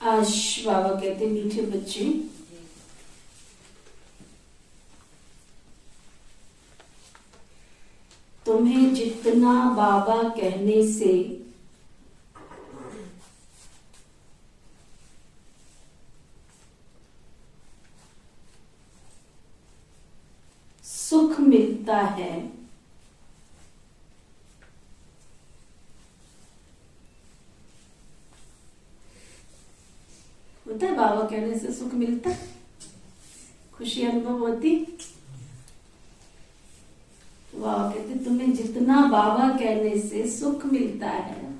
आज बाबा कहते मीठे बच्चे, तुम्हें जितना बाबा कहने से सुख मिलता है, होता है बाबा कहने से सुख मिलता, खुशी अनुभव होती। बाबा कहते तुम्हें जितना बाबा कहने से सुख मिलता है,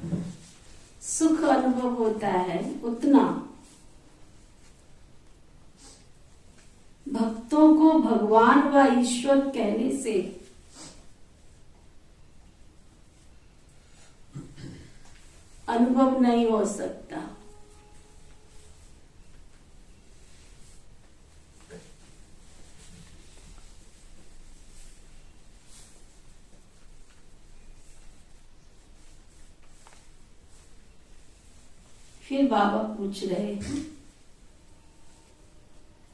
सुख अनुभव होता है, उतना भक्तों को भगवान व ईश्वर कहने से अनुभव नहीं हो सकता। फिर बाबा पूछ रहे हैं,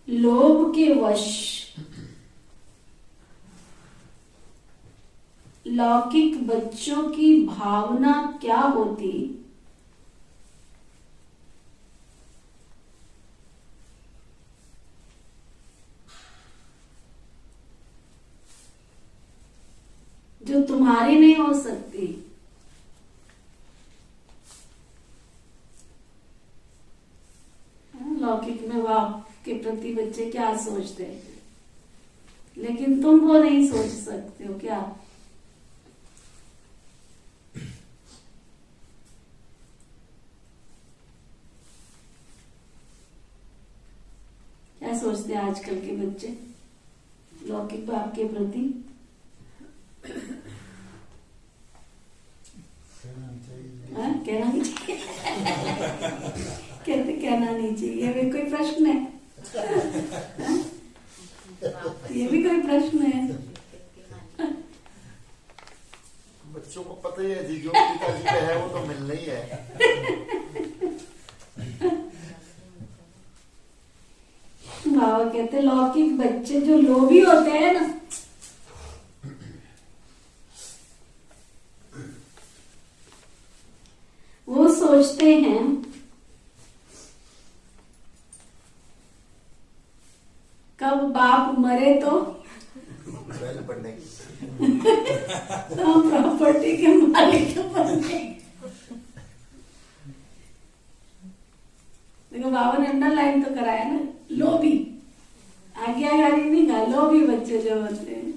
लोभ के वश लौकिक बच्चों की भावना क्या होती, जो तुम्हारी नहीं हो सकती। लौकिक में बाप के प्रति बच्चे क्या सोचते हैं, लेकिन तुम वो नहीं सोच सकते हो क्या? क्या सोचते हैं आजकल के बच्चे लौकिक बाप के प्रति? कहना नहीं चाहिए। कहते कहना नहीं चाहिए, ये भी कोई प्रश्न है? ये भी कोई प्रश्न है? बच्चों को पता ही है जी, जो पिताजी का है वो तो मिलना ही है। बाबा कहते लौकिक बच्चे जो लोभी होते हैं ना, वो सोचते हैं कब बाप मरे तो हम प्रॉपर्टी के मालिक बने। देखो बाबा ने अंडरलाइन तो कराया ना, लोभी, आज्ञाकारी नहीं कहा, लोभी बच्चे जो होते हैं।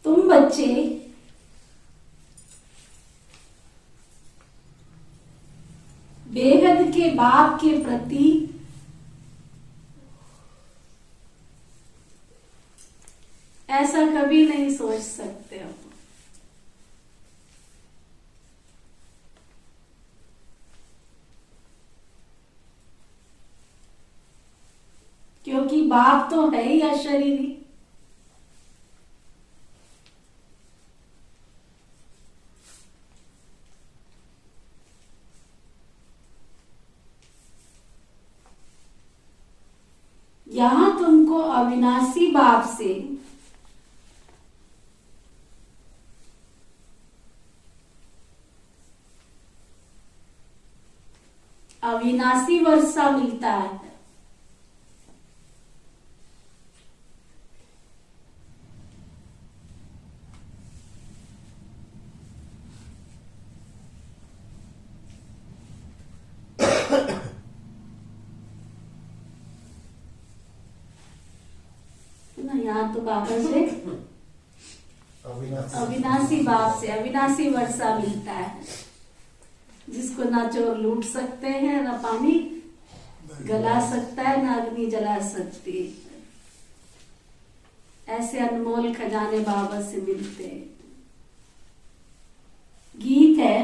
तुम बच्चे बेहद के बाप के प्रति ऐसा कभी नहीं सोच सकते हो, क्योंकि बाप तो है ही अशरीरी। यहां तुमको अविनाशी बाप से अविनाशी वर्षा मिलता है। यहाँ तो बाबा से अविनाशी बाप से अविनाशी वर्षा मिलता है, जिसको ना चोर लूट सकते हैं, ना पानी गला सकता है, ना अग्नि जला सकती है। ऐसे अनमोल खजाने बाबा से मिलते हैं। गीत है,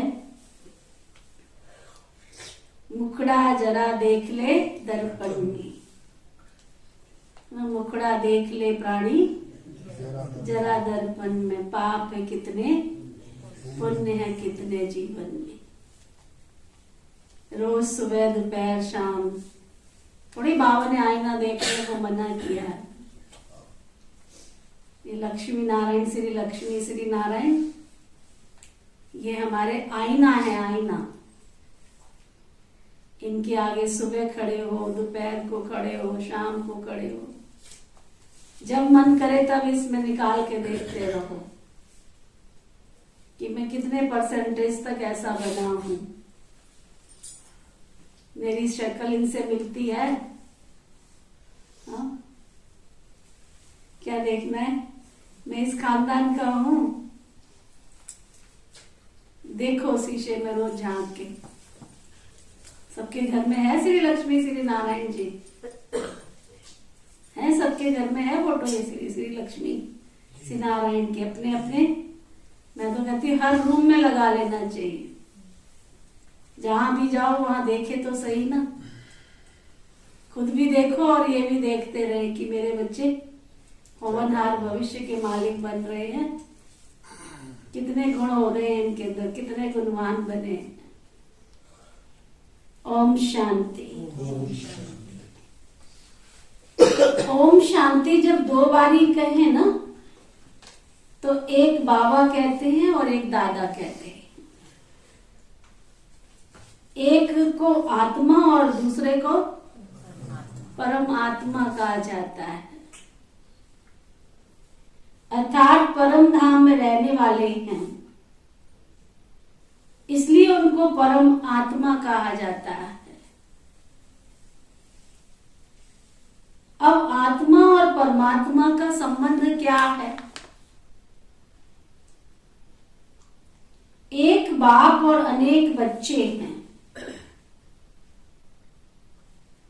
मुखड़ा जरा देख ले दर्पण में, मुखड़ा देख ले प्राणी जरा दर्पण में, पाप है कितने पुण्य है कितने जीवन में। रोज सुबह दोपहर शाम थोड़ी बाबा ने आईना देखने को मना किया है। ये लक्ष्मी नारायण श्री लक्ष्मी श्री नारायण ये हमारे आईना है, आईना। इनके आगे सुबह खड़े हो, दोपहर को खड़े हो, शाम को खड़े हो, जब मन करे तब इसमें निकाल के देखते रहो कि मैं कितने परसेंटेज तक ऐसा बना हूं। मेरी शक्ल इनसे मिलती है? हाँ? क्या देखना है? मैं इस खानदान का हूं? देखो शीशे में रोज झांक के। सबके घर में है श्री लक्ष्मी श्री नारायण जी, है सबके घर में है फोटो ये श्री लक्ष्मी श्री नारायण के अपने अपने। मैं तो कहती हूँ हर रूम में लगा लेना चाहिए। जहां भी जाओ वहां देखे तो सही ना, खुद भी देखो और ये भी देखते रहे कि मेरे बच्चे होनहार भविष्य के मालिक बन रहे हैं, कितने गुण हो रहे हैं इनके अंदर, कितने गुणवान बने। ओम शांति। ओम शांति जब 2 बारी कहे ना तो एक बाबा कहते हैं और एक दादा कहते हैं। एक को आत्मा और दूसरे को परम आत्मा कहा जाता है, अर्थात परम धाम में रहने वाले हैं, इसलिए उनको परम आत्मा कहा जाता है। अब आत्मा और परमात्मा का संबंध क्या है? एक बाप और अनेक बच्चे हैं।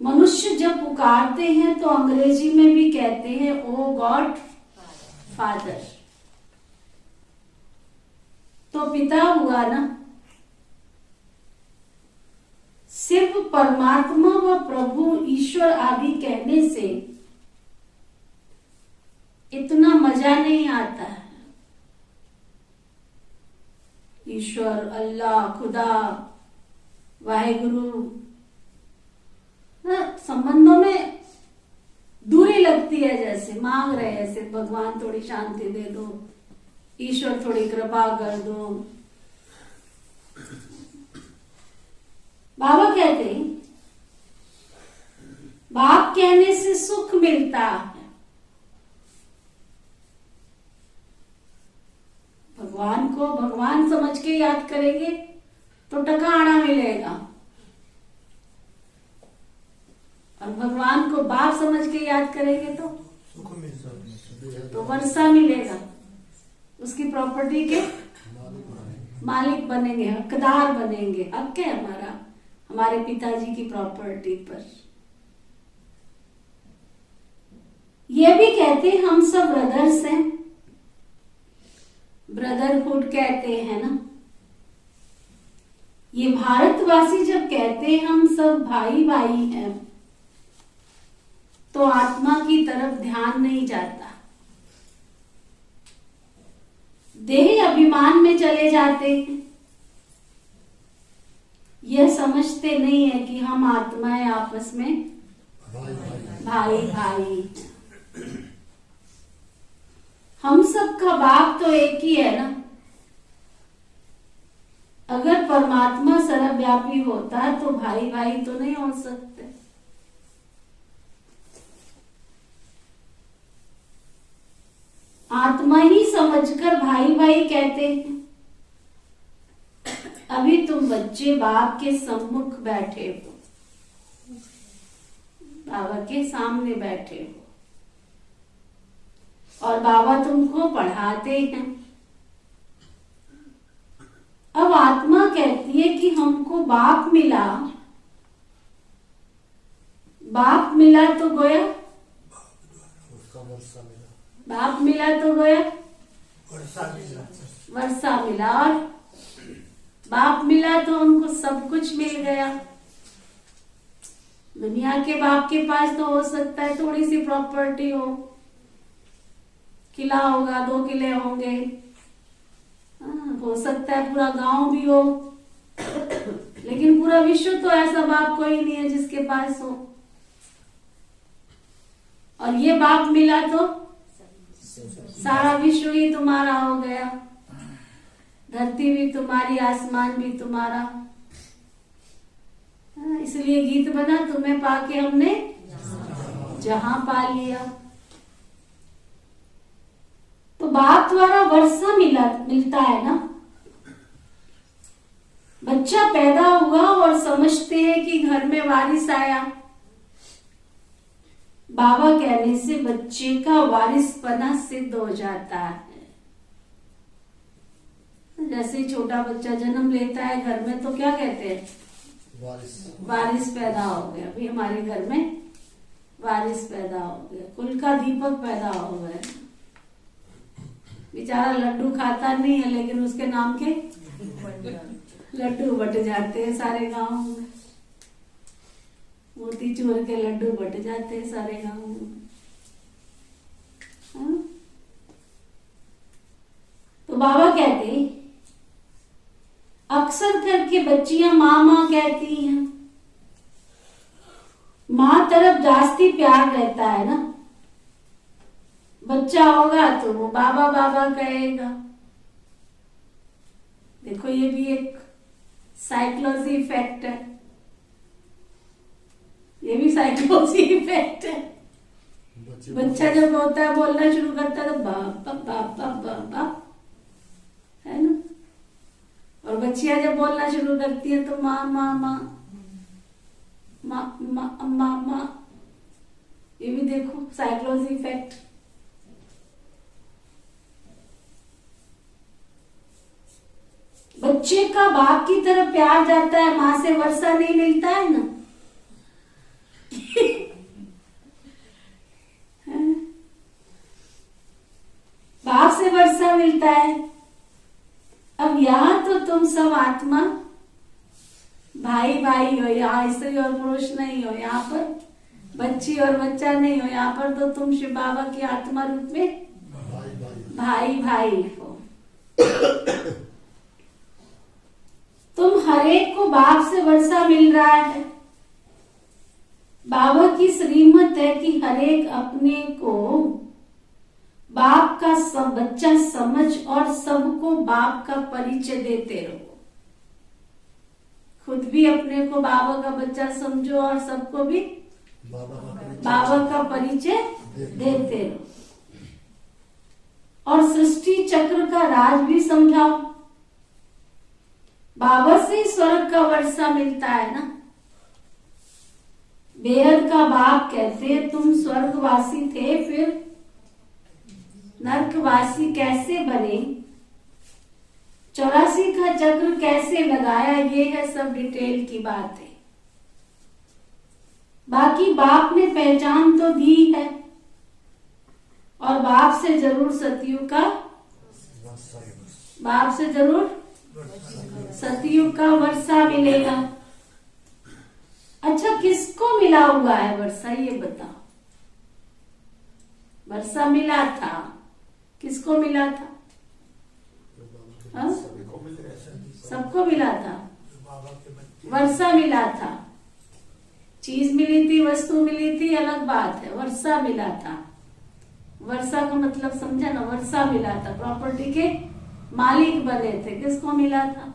मनुष्य जब पुकारते हैं तो अंग्रेजी में भी कहते हैं ओ गॉड फादर, तो पिता हुआ ना। सिर्फ परमात्मा व प्रभु ईश्वर आदि कहने से इतना मजा नहीं आता है। ईश्वर, अल्लाह, खुदा, वाहेगुरु, संबंधों में दूरी लगती है, जैसे मांग रहे हैं ऐसे भगवान थोड़ी शांति दे दो, ईश्वर थोड़ी कृपा कर दो। बाबा कहते हैं बाप कहने से सुख मिलता है, भगवान को भगवान समझ के याद करेंगे तो टकाना मिलेगा, और भगवान को बाप समझ के याद करेंगे तो वर्षा मिलेगा, उसकी प्रॉपर्टी के मालिक बनेंगे, हकदार बनेंगे। हक है हमारा हमारे पिताजी की प्रॉपर्टी पर। ये भी कहते हैं हम सब ब्रदर्स हैं, ब्रदरहुड कहते हैं ना। ये भारतवासी जब कहते हैं हम सब भाई भाई हैं तो आत्मा की तरफ ध्यान नहीं जाता, देह अभिमान में चले जाते हैं। यह समझते नहीं है कि हम आत्माएं आपस में भाई भाई। हम सबका बाप तो एक ही है ना। अगर परमात्मा सर्वव्यापी होता है तो भाई भाई तो नहीं हो सकते। आत्मा ही समझकर भाई भाई कहते हैं। अभी तुम बच्चे बाप के सम्मुख बैठे हो, बाबा के सामने बैठे हो, और बाबा तुमको पढ़ाते हैं। अब आत्मा कहती है कि हमको बाप मिला, बाप मिला तो गोया, बाप मिला तो गोया वर्षा मिला, और बाप मिला तो हमको सब कुछ मिल गया। दुनिया के बाप के पास तो हो सकता है थोड़ी सी प्रॉपर्टी हो, किला होगा, 2 किले होंगे, हो सकता है पूरा गांव भी हो, लेकिन पूरा विश्व तो ऐसा बाप कोई नहीं है जिसके पास हो। और ये बाप मिला तो सारा विश्व ही तुम्हारा हो गया, धरती भी तुम्हारी, आसमान भी तुम्हारा। इसलिए गीत बना, तुम्हें पाके हमने जहां पा लिया। तो बाप द्वारा वर्षा मिलता है ना। बच्चा पैदा हुआ और समझते हैं कि घर में वारिस आया। बाबा कहने से बच्चे का वारिसपना सिद्ध हो जाता है। जैसे ही छोटा बच्चा जन्म लेता है घर में, तो क्या कहते हैं? वारिस पैदा हो गया। अभी हमारे घर में वारिस पैदा हो गया, कुल का दीपक पैदा हो गया। बेचारा लड्डू खाता नहीं है, लेकिन उसके नाम के लड्डू बट जाते हैं सारे गांव में। मोतीचूर के लड्डू बट जाते हैं सारे गांव में। तो बाबा कहते, अक्सर करके बच्चियां माँ माँ कहती हैं। माँ तरफ जास्ती प्यार रहता है ना। बच्चा होगा तो वो बाबा बाबा कहेगा। देखो, ये भी एक साइकोलॉजी इफेक्ट है। ये भी साइकोलॉजी इफेक्ट है। बच्चा जब होता है, बोलना शुरू करता है तो बाबा बाबा बाबा, है ना। और बच्चियां जब बोलना शुरू करती है तो माँ माँ माँ माँ माँ माँ माँ। ये भी देखो साइकोलॉजी इफेक्ट। बच्चे का बाप की तरफ प्यार जाता है, माँ से वर्षा नहीं मिलता है ना। बाप से वर्षा मिलता है। अब यहाँ तो तुम सब आत्मा भाई भाई हो, यहाँ स्त्री और पुरुष नहीं हो, यहाँ पर बच्ची और बच्चा नहीं हो, यहाँ पर तो तुम शिव बाबा की आत्मा रूप में भाई भाई हो। तुम हरेक को बाप से वर्षा मिल रहा है। बाबा की श्रीमत है कि हरेक अपने को बाप का सब बच्चा समझ और सबको बाप का परिचय देते रहो। खुद भी अपने को बाबा का बच्चा समझो और सबको भी बाबा का परिचय देते रहो। और सृष्टि चक्र का राज भी समझाओ। बाबा से स्वर्ग का वर्षा मिलता है ना। बेहद का बाप कहते हैं, तुम स्वर्गवासी थे, फिर नरकवासी कैसे बने, 84 का चक्र कैसे लगाया, ये है सब डिटेल की बात है। बाकी बाप ने पहचान तो दी है, और बाप से जरूर सतयुग का सतयुग का वर्षा मिलेगा। अच्छा, किसको मिला हुआ है वर्षा, ये बताओ। वर्षा मिला था, किसको मिला था? सबको मिला था। वर्षा मिला था, चीज मिली थी, वस्तु मिली थी, अलग बात है। वर्षा मिला था, वर्षा का मतलब समझा ना। वर्षा मिला था, प्रॉपर्टी के मालिक बने थे। किसको मिला था?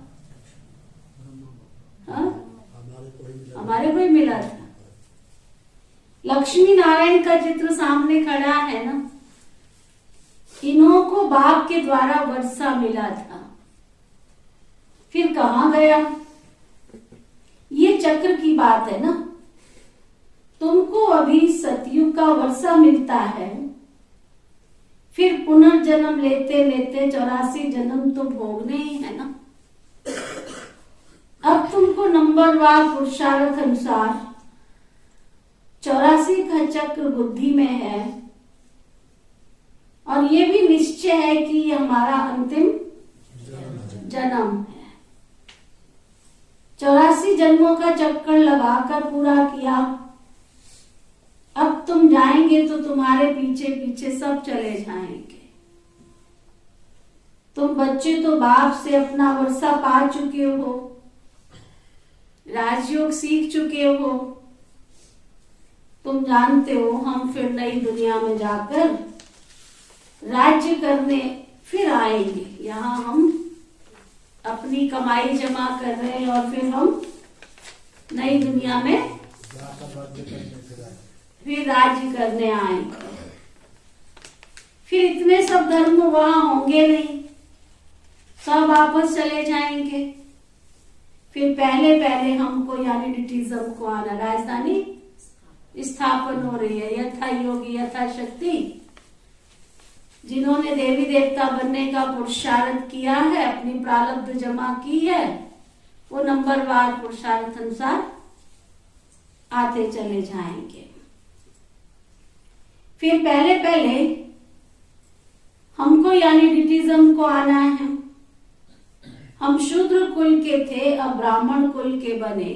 हमारे को ही मिला था। लक्ष्मी नारायण का चित्र सामने खड़ा है ना। इन्हों को बाप के द्वारा वर्षा मिला था। फिर कहां गया? ये चक्र की बात है ना। तुमको अभी सतयुग का वर्षा मिलता है, फिर पुनर्जन्म लेते लेते 84 जन्म तो भोगने ही है ना। अब तुमको नंबरवार पुरुषार्थ अनुसार 84 का चक्र बुद्धि में है, और ये भी निश्चय है कि ये हमारा अंतिम जन्म है। 84 जन्मों का चक्कर लगाकर पूरा किया। अब तुम जाएंगे तो तुम्हारे पीछे पीछे सब चले जाएंगे। तुम बच्चे तो बाप से अपना वर्षा पा चुके हो, राजयोग सीख चुके हो। तुम जानते हो हम फिर नई दुनिया में जाकर राज्य करने फिर आएंगे। यहाँ हम अपनी कमाई जमा कर रहे हैं और फिर हम नई दुनिया में फिर राज्य करने आएंगे। फिर इतने सब धर्म वहां होंगे नहीं, सब वापस चले जाएंगे। फिर पहले पहले हमको यानी डिटिज्म को आना, राजधानी स्थापन हो रही है। यथा योगी यथा शक्ति, जिन्होंने देवी देवता बनने का पुरुषार्थ किया है, अपनी प्रारब्ध जमा की है, वो नंबरवार पुरुषार्थ अनुसार आते चले जाएंगे। फिर पहले पहले हमको यानी डिटिज्म को आना है। हम शूद्र कुल के थे, अब ब्राह्मण कुल के बने।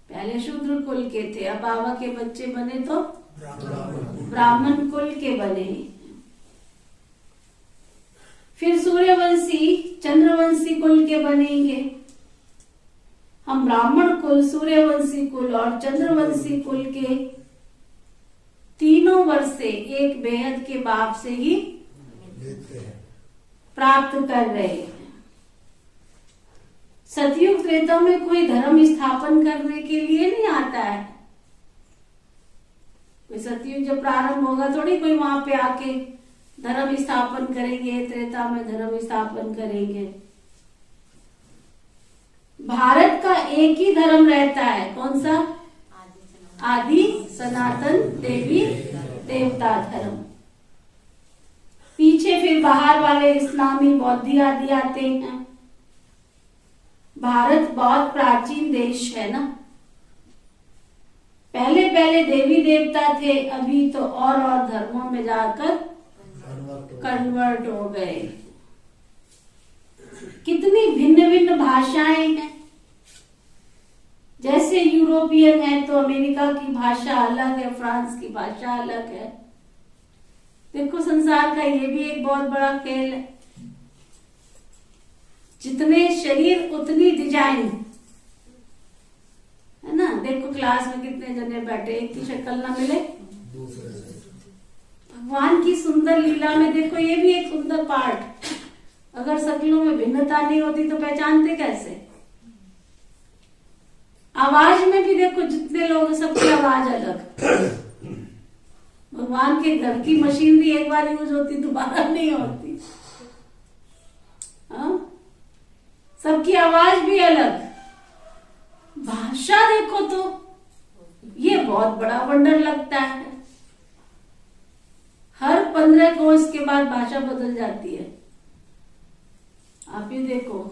पहले शूद्र कुल के थे, अब बाबा के बच्चे बने तो ब्राह्मण कुल के बने। फिर सूर्यवंशी चंद्रवंशी कुल के बनेंगे। हम ब्राह्मण कुल, सूर्यवंशी कुल और चंद्रवंशी कुल के तीनों वर्षे एक बेहद के बाप से ही प्राप्त कर रहे हैं। सतयुग त्रेता में कोई धर्म स्थापन करने के लिए नहीं आता है। कोई सतयुग जब प्रारंभ होगा थोड़ी कोई वहां पे आके धर्म स्थापन करेंगे, त्रेता में धर्म स्थापन करेंगे। भारत का एक ही धर्म रहता है, कौन सा? आदि सनातन देवी देवता धर्म। पीछे फिर बाहर वाले इस्लामी बौद्धी आदि आते हैं। भारत बहुत प्राचीन देश है ना। पहले पहले देवी देवता थे, अभी तो और धर्मों में जाकर कन्वर्ट हो गए। कितनी भिन्न भिन्न भाषाएं हैं। जैसे यूरोपियन है तो अमेरिका की भाषा अलग है, फ्रांस की भाषा अलग है। देखो संसार का ये भी एक बहुत बड़ा खेल है। जितने शरीर उतनी डिजाइन है ना। देखो क्लास में कितने जने बैठे, एक की शक्ल ना मिले। भगवान की सुंदर लीला में देखो ये भी एक सुंदर पार्ट। अगर शक्लों में भिन्नता नहीं होती तो पहचानते कैसे? आवाज में भी देखो जितने लोग, सबकी आवाज अलग। भगवान के घर की मशीनरी एक बार यूज होती, दोबारा नहीं होती। हाँ? सबकी आवाज भी अलग। भाषा देखो तो ये बहुत बड़ा वंडर लगता है। हर 15 कोर्स के बाद भाषा बदल जाती है। आप ये देखो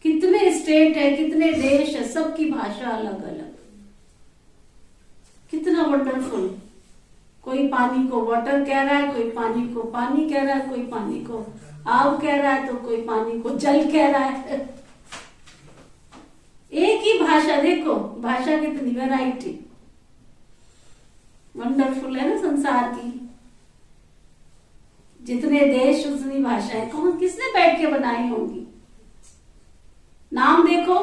कितने स्टेट है, कितने देश है, सबकी भाषा अलग अलग। कितना वंडरफुल। कोई पानी को वाटर कह रहा है, कोई पानी को पानी कह रहा है, कोई पानी को आग कह रहा है, तो कोई पानी को जल कह रहा है। एक ही भाषा, देखो भाषा कितनी वैरायटी। वंडरफुल है ना संसार की। जितने देश उतनी भाषाएं। कौन किसने बैठ के बनाई होंगी? नाम देखो,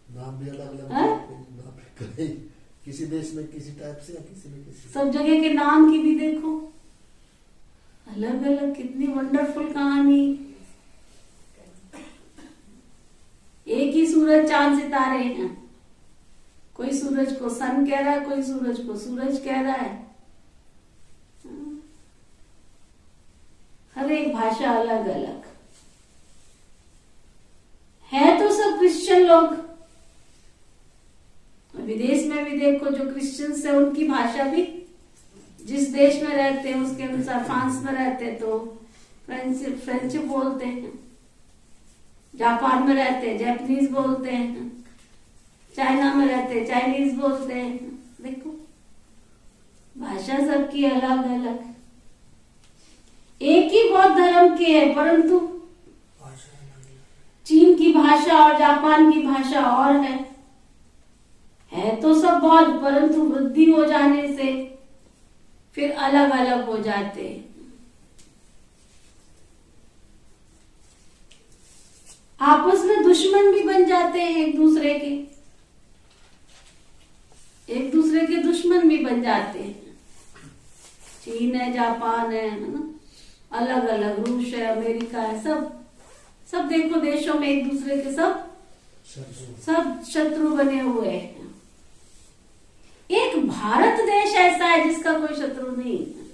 नाम भी अलग अलग। किसी देश में किसी टाइप से या किसी में किसी। सब जगह के नाम की भी देखो अलग अलग। कितनी वंडरफुल कहानी। एक ही सूरज चांद सितारे हैं। कोई सूरज को सन कह रहा है, कोई सूरज को सूरज कह रहा है। हर एक भाषा अलग अलग है। तो सब क्रिश्चियन लोग। विदेश में भी देखो जो क्रिश्चियंस है उनकी भाषा भी जिस देश में रहते हैं उसके अनुसार। फ्रांस में रहते हैं तो फ्रेंच बोलते हैं। जापान में रहते हैं जापानीज बोलते हैं। चाइना में रहते हैं चाइनीज बोलते हैं। देखो भाषा सबकी अलग अलग। एक ही बौद्ध धर्म के है, परंतु चीन की भाषा और जापान की भाषा और है तो सब बौद्ध, परंतु वृद्धि हो जाने से फिर अलग अलग हो जाते हैं। आपस में दुश्मन भी बन जाते हैं एक दूसरे के दुश्मन भी बन जाते हैं। चीन है, जापान है ना, अलग अलग, रूस है, अमेरिका है, सब देखो देशों में एक दूसरे के सब शत्रु बने हुए हैं। एक भारत देश ऐसा है जिसका कोई शत्रु नहीं है,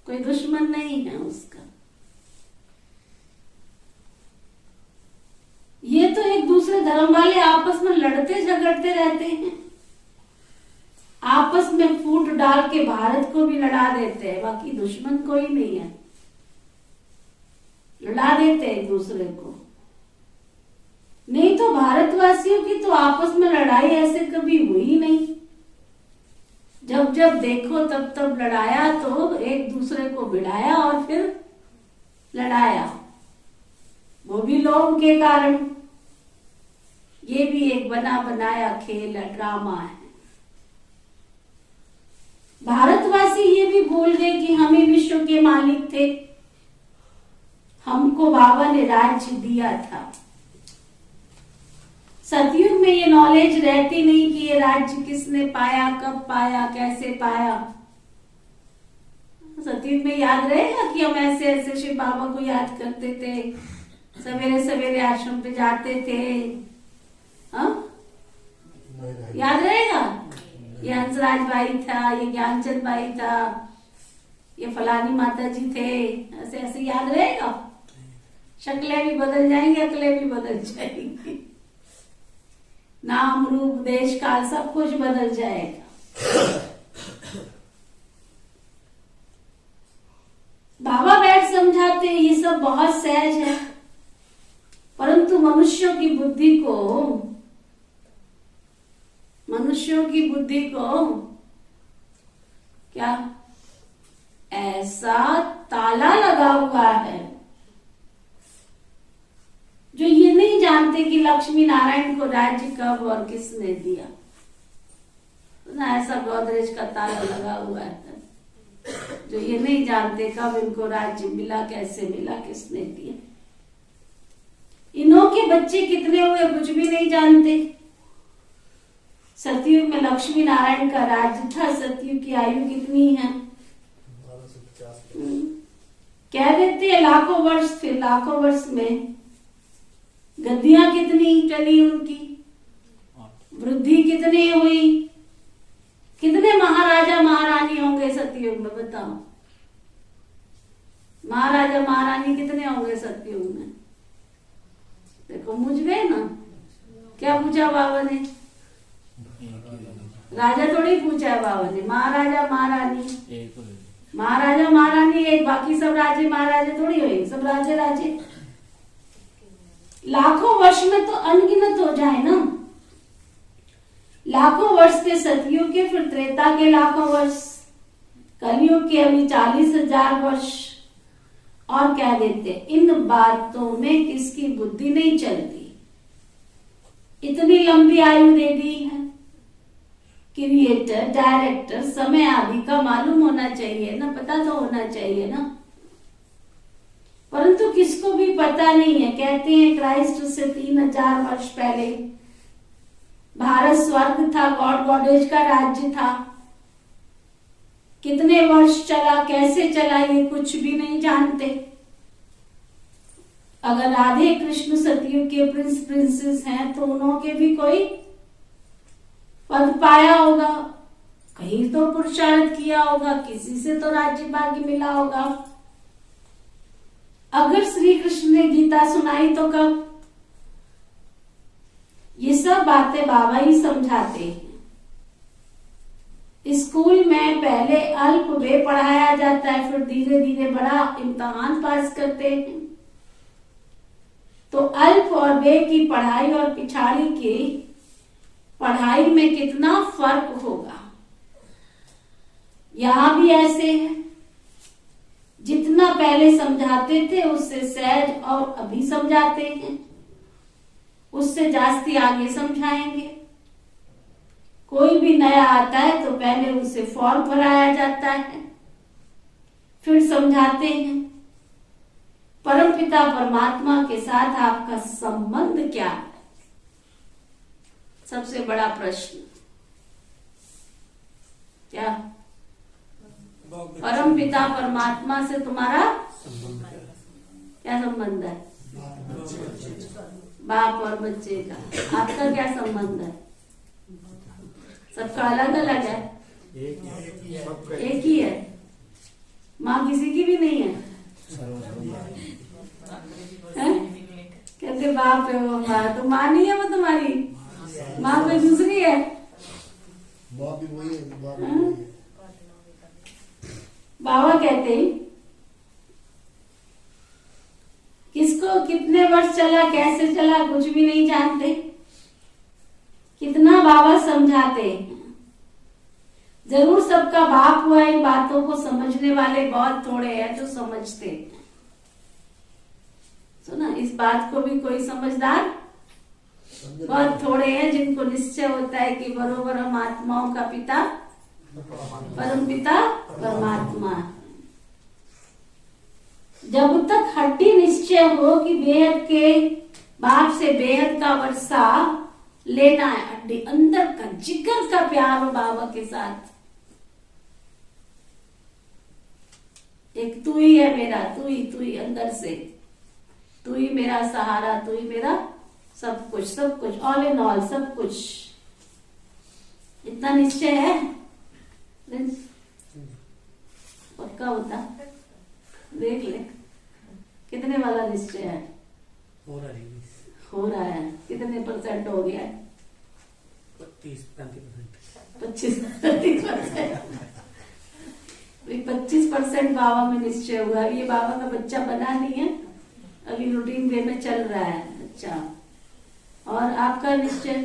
कोई दुश्मन नहीं है उसका। ये तो एक दूसरे धर्म वाले आपस में लड़ते झगड़ते रहते हैं, आपस में फूट डाल के भारत को भी लड़ा देते हैं, बाकी दुश्मन कोई नहीं है, लड़ा देते हैं एक दूसरे को। नहीं तो भारतवासियों की तो आपस में लड़ाई ऐसे कभी हुई नहीं। जब जब देखो तब तब लड़ाया, तो एक दूसरे को भिड़ाया और फिर लड़ाया, वो भी लोभ के कारण। ये भी एक बना बनाया खेल है, ड्रामा है। भारतवासी ये भी भूल गए कि हम ही विश्व के मालिक थे, हमको बाबा ने राज्य दिया था। सतयुग में ये नॉलेज रहती नहीं कि ये राज्य किसने पाया, कब पाया, कैसे पाया। सतयुग में याद रहेगा कि हम ऐसे ऐसे शिव बाबा को याद करते थे, सवेरे सवेरे आश्रम पे जाते थे, हाँ? याद रहेगा? ये हंसराज भाई था, ये ज्ञानचंद भाई था, ये फलानी माता जी थे, ऐसे ऐसे याद रहेगा? शक्लें भी बदल जाएंगी, अकलें भी बदल जाएंगी, नाम रूप देश काल सब कुछ बदल जाएगा। बाबा बैठ समझाते हैं ये सब बहुत सहज है, परंतु मनुष्यों की बुद्धि को क्या ऐसा ताला लगा हुआ है जो ये नहीं जानते कि लक्ष्मी नारायण को राज्य कब और किसने दिया ना। ऐसा गोदरेज का ताला लगा हुआ है जो ये नहीं जानते कब इनको राज्य मिला, कैसे मिला, किसने दिया। इन्हों के बच्चे कितने हुए कुछ भी नहीं जानते। सतयुग में लक्ष्मी नारायण का राज्य था। सतयुग की आयु कितनी है? 1250। कह देते हैं लाखों वर्ष, फिर लाखों वर्ष में गद्दियां कितनी चली उनकी, वृद्धि कितनी हुई, कितने महाराजा महारानी होंगे सतयुग में? बताओ, महाराजा महारानी कितने होंगे सतयुग में? देखो मुझ गए ना। क्या पूछा बाबा ने? राजा थोड़ी पूछा है बाबा ने, महाराजा महारानी। महाराजा महारानी एक, बाकी सब राजे महाराजे थोड़ी हुए, सब राजे राजे। लाखों वर्ष में तो अनगिनत हो जाए ना। लाखों वर्ष के सतयुग के, फिर त्रेता के लाखों वर्ष, कलयुग के अभी 40,000 वर्ष। और कह देते इन बातों में किसकी बुद्धि नहीं चलती। इतनी लंबी आयु दे दी है। क्रिएटर, डायरेक्टर, समय आदि का मालूम होना चाहिए ना, पता तो होना चाहिए ना, परंतु किसको भी पता नहीं है। कहते हैं क्राइस्ट से 3000 वर्ष पहले भारत स्वर्ग था, गॉड गॉडेज का राज्य था। कितने वर्ष चला, कैसे चला, ये कुछ भी नहीं जानते। अगर राधे कृष्ण सतयुग के प्रिंस प्रिंसेस हैं तो उन्होंने भी कोई पद पाया होगा, कहीं तो पुरुषार्थ किया होगा, किसी से तो राज्य भाग्य मिला होगा। अगर श्री कृष्ण ने गीता सुनाई तो कब? ये सब बातें बाबा ही समझाते हैं। स्कूल में पहले अल्प वे पढ़ाया जाता है, फिर धीरे धीरे बड़ा इम्तिहान पास करते हैं। तो अल्प और वे की पढ़ाई और पिछाड़ी की पढ़ाई में कितना फर्क होगा। यहां भी ऐसे है, जितना पहले समझाते थे उससे सहज और अभी समझाते हैं, उससे जास्ती आगे समझाएंगे। कोई भी नया आता है तो पहले उसे फॉर्म भराया जाता है, फिर समझाते हैं परमपिता परमात्मा के साथ आपका संबंध क्या है। सबसे बड़ा प्रश्न क्या? परमपिता परमात्मा से तुम्हारा क्या संबंध है? बाप और बच्चे का। आपका क्या संबंध है? सबका अलग अलग है, एक ही है। माँ किसी की भी नहीं है, कहते बाप है वो माँ, तो माँ नहीं है वो तुम्हारी, माँ कोई दूसरी है। बाप भी वही है, बाप भी वही है। बाबा कहते हैं किसको कितने वर्ष चला, कैसे चला, कुछ भी नहीं जानते। कितना बाबा समझाते हैं, जरूर सबका बाप हुआ। इन बातों को समझने वाले बहुत थोड़े हैं जो समझते हैं। सुना, इस बात को भी कोई समझदार बहुत थोड़े हैं जिनको निश्चय होता है कि बरोबर हम आत्माओं का पिता परम पिता परमात्मा है। जब तक हड्डी निश्चय हो कि बेहद के बाप से बेहद का वर्षा लेना है, हड्डी अंदर का जिगर का प्यार हो बाबा के साथ। एक तू ही है मेरा, तू ही अंदर से, तू ही मेरा सहारा, तू ही मेरा सब कुछ, ऑल इन ऑल, सब कुछ। इतना निश्चय है पक्का होता, देख ले कितने वाला निश्चय है। हो रहा है कितने परसेंट हो गया है? 25% बाबा में निश्चय हुआ। ये बाबा का बच्चा बना नहीं है, अभी रूटीन वे में चल रहा है। अच्छा, और आपका निश्चय?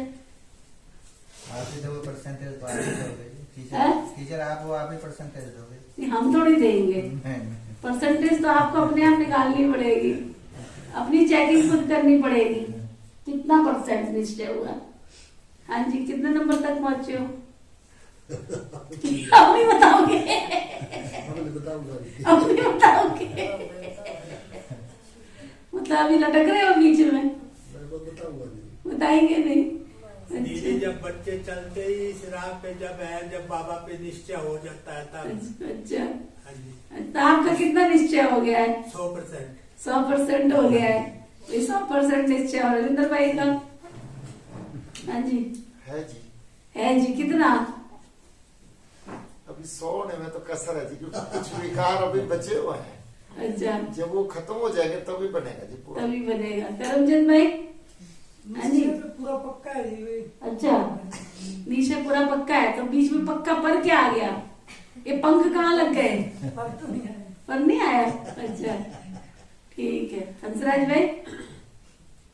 टीचर आप वो, आप ही परसेंटेज दोगे, हम थोड़ी देंगे परसेंटेज, तो आपको अपने आप निकालनी पड़ेगी, अपनी चेकिंग खुद करनी पड़ेगी। कितना परसेंट निश्चय हुआ? हाँ जी, कितने नंबर तक पहुंचे हो? आप नहीं बताओगे? आप नहीं बताओगे? मतलब अभी लटक रहे हो बीच में? बताएंगे नहीं? दीदी, जब बच्चे चलते ही इस राह पे जब है, जब बाबा पे निश्चय हो जाता है तब। अच्छा, हाँ जी। तो आपका कितना निश्चय हो गया है? 100%। 100% हो गया है। 100% निश्चय हो रविंदर भाई का? हाँ जी है जी। कितना? अभी 100 होने में तो कसर है जी, क्योंकि कुछ विकार अभी बचे हुए हैं। अच्छा, जब वो खत्म हो जाएंगे तभी बनेगा जी पूरा। तभी बनेगा। करमचंद भाई? हाँ जी, पूरा पक्का है जी। अच्छा, नीचे पूरा पक्का है, तो बीच में पक्का पर क्या आ गया? ये पंख कहाँ लग गए? पर नहीं आया। अच्छा, ठीक है। हंसराज भाई?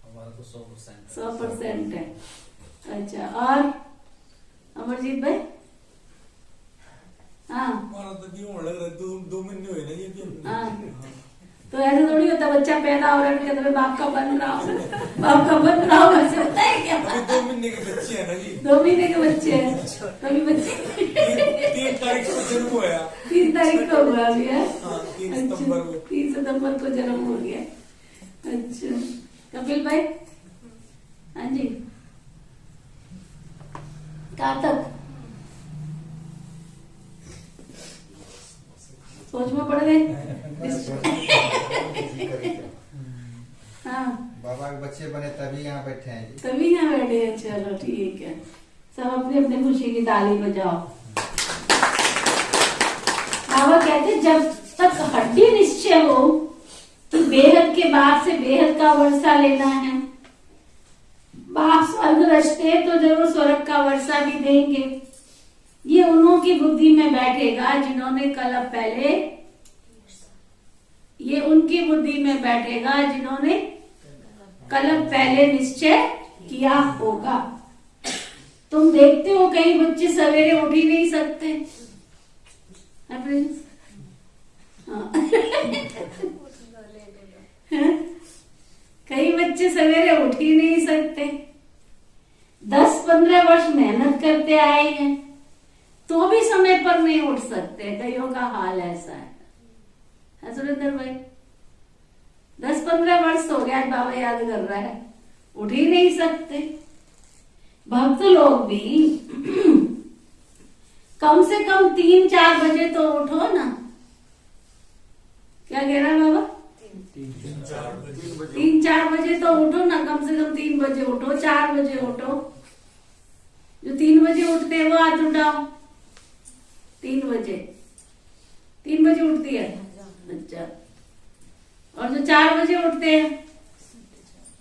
हमारा तो 100%। 100% है। अच्छा, और अमरजीत भाई? हाँ हमारा तो क्यों लग रहा है, 2 महीने हुए ना ये। हाँ, तो ऐसे थोड़ी होता, बच्चा पैदा हो रहा है कहते बाप का बन रहा हो, बाप का बन रहा हो, ऐसे होता है क्या? अभी 2 महीने के बच्चे हैं ना जी। 2 महीने के बच्चे हैं, तभी बच्चे 3 तारीख को जन्म हुआ। 3 तारीख को हुआ अभी है। हाँ, 3 सितंबर को। 3 सितंबर को जन्म हो गया। अच्छा, कपिल भाई? हाँ जी, कहाँ तक सोच में पड़ गए? हाँ, बाबा के बच्चे बने तभी यहाँ बैठे हैं जी। तभी यहाँ बैठे हैं। चलो ठीक है, सब अपने अपने खुशी की ताली बजाओ। बाबा कहते जब तक हड्डी निश्चय हो कि बेहद के बाप से बेहद का वर्षा लेना है, बाप स्वर्ग रचते तो जरूर स्वर्ग का वर्षा भी देंगे। ये उन्हों की बुद्धि में बैठेगा जिन्होंने कल पहले, ये उनकी बुद्धि में बैठेगा जिन्होंने कल पहले निश्चय किया होगा। तुम देखते हो कई बच्चे सवेरे उठ ही नहीं सकते। हाँ। कई बच्चे सवेरे उठ ही नहीं सकते। 10-15 वर्ष मेहनत करते आए हैं तो भी समय पर नहीं उठ सकते। कईयों का हाल ऐसा है सुरेंद्र भाई। 10-15 वर्ष हो गया बाबा याद कर रहा है, उठ ही नहीं सकते। भक्त लोग भी कम से कम 3-4 बजे तो उठो ना। क्या कह रहा है बाबा? 3-4 बजे तो उठो ना, कम से कम 3 बजे उठो, 4 बजे उठो। जो 3 बजे उठते हैं वो हाथ उठाओ। 3 बजे उठती है अच्छा। और जो 4 बजे उठते हैं,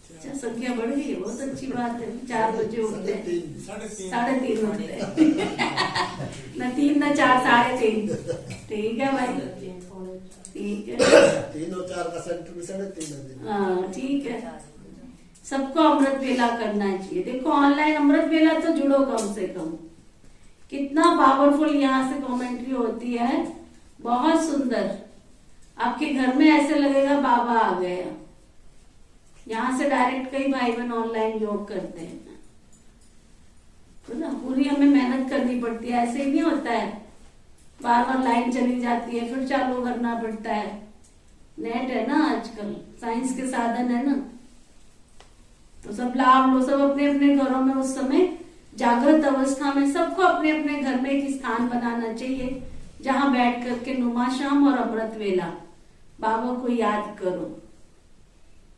अच्छा संख्या बढ़ गई है, बहुत अच्छी बात है। 4 बजे उठते हैं, 3:30 उठते हैं न 3 न 4, 3:30। ठीक है भाई, ठीक है। 3 और 4 का सेंटर भी 3:30। हाँ ठीक है। सबको अमृत वेला करना चाहिए। देखो ऑनलाइन अमृत वेला तो जुड़ो कम से कम। कितना पावरफुल यहाँ से कमेंट्री होती है, बहुत सुंदर। आपके घर में ऐसे लगेगा बाबा आ गया। यहाँ से डायरेक्ट कई भाई बहन ऑनलाइन योग करते हैं तो ना, पूरी हमें मेहनत करनी पड़ती है। ऐसे ही नहीं होता है, बार बार लाइन चली जाती है फिर चालू करना पड़ता है। नेट है ना आजकल, साइंस के साधन है ना, तो सब लाभ लो। सब अपने अपने घरों में उस समय जागृत अवस्था में सबको अपने अपने घर में एक स्थान बनाना चाहिए जहां बैठ करके नुमा शाम और अमृत वेला बाबा को याद करो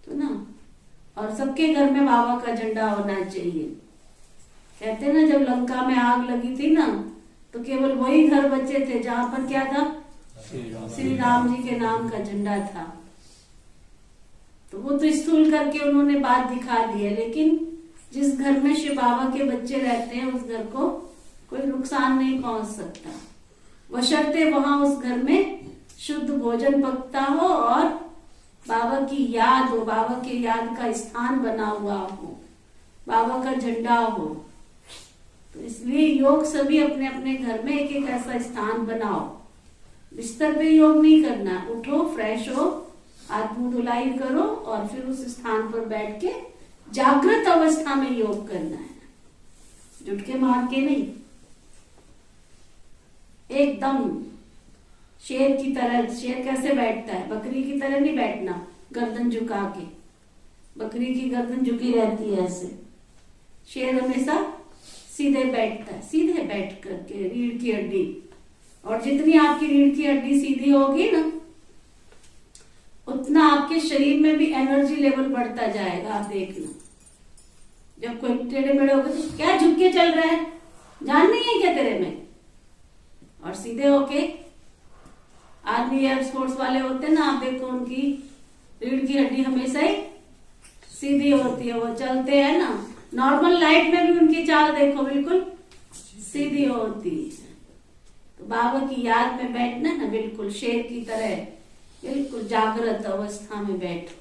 तो ना। और सबके घर में बाबा का झंडा होना चाहिए। कहते ना जब लंका में आग लगी थी ना तो केवल वही घर बचे थे जहां पर क्या था, श्री राम जी के नाम का झंडा था। तो वो तो स्थूल करके उन्होंने बात दिखा दी है, लेकिन जिस घर में शिव बाबा के बच्चे रहते हैं उस घर को कोई नुकसान नहीं पहुंच सकता, बशर्ते वहां उस घर में शुद्ध भोजन पकता हो और बाबा की याद हो, बाबा के याद का स्थान बना हुआ हो, बाबा का झंडा हो। तो इसलिए योग सभी अपने अपने घर में एक एक ऐसा स्थान बनाओ। बिस्तर पे योग नहीं करना, उठो, फ्रेश हो, हाथ मुंह धुलाई करो और फिर उस स्थान पर बैठ के जागृत अवस्था में योग करना है, जुटके मार के नहीं। एकदम शेर की तरह। शेर कैसे बैठता है? बकरी की तरह नहीं बैठना, गर्दन झुका के। बकरी की गर्दन झुकी रहती है ऐसे। शेर हमेशा सीधे बैठता है, सीधे बैठ करके रीढ़ की हड्डी। और जितनी आपकी रीढ़ की हड्डी सीधी होगी ना उतना आपके शरीर में भी एनर्जी लेवल बढ़ता जाएगा। आप देखना, जब कोई टेढ़े मेढ़े होगा तो क्या झुक के चल रहा है, जान नहीं है क्या तेरे में? और सीधे होके आर्मी एयरफोर्स वाले होते हैं ना, आप देखो उनकी रीढ़ की हड्डी हमेशा ही सीधी होती है, वो चलते हैं ना। नॉर्मल लाइफ में भी उनकी चाल देखो बिल्कुल सीधी होती है। तो बाबा की याद में बैठना ना, बिल्कुल शेर की तरह बिल्कुल जागृत अवस्था में बैठो।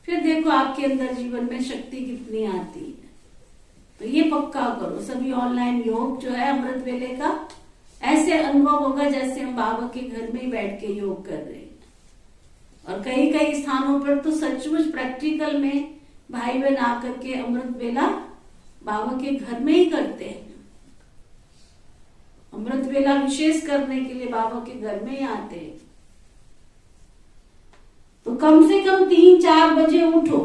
फिर देखो आपके अंदर जीवन में शक्ति कितनी आती है। तो ये पक्का करो। सभी ऑनलाइन योग जो है अमृत वेले का ऐसे अनुभव होगा जैसे हम बाबा के घर में ही बैठ के योग कर रहे हैं। और कई कई स्थानों पर तो सचमुच प्रैक्टिकल में भाई बहन आकर के अमृत वेला बाबा के घर में ही करते हैं। अमृत वेला विशेष करने के लिए बाबा के घर में ही आते हैं। तो कम से कम 3-4 बजे उठो।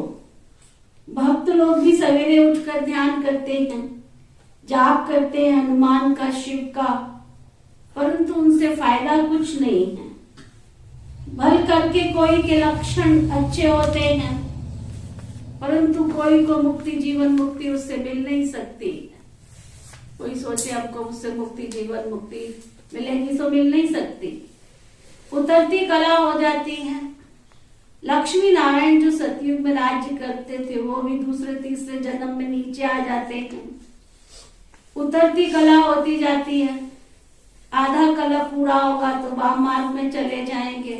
भक्त लोग भी सवेरे उठकर ध्यान करते हैं, जाप करते हैं हनुमान का, शिव का, परंतु उनसे फायदा कुछ नहीं है। भल करके कोई के लक्षण अच्छे होते हैं परंतु कोई को मुक्ति, जीवन मुक्ति उससे मिल नहीं सकती। कोई सोचे हमको उससे मुक्ति, जीवन मुक्ति मिलेगी, तो मिल नहीं सकती। उतरती कला हो जाती है। लक्ष्मी नारायण जो सतयुग में राज्य करते थे वो भी दूसरे-तीसरे जन्म में नीचे आ जाते हैं। उतरती कला होती जाती है। आधा कला पूरा होगा तो वाम मार्ग में चले जाएंगे,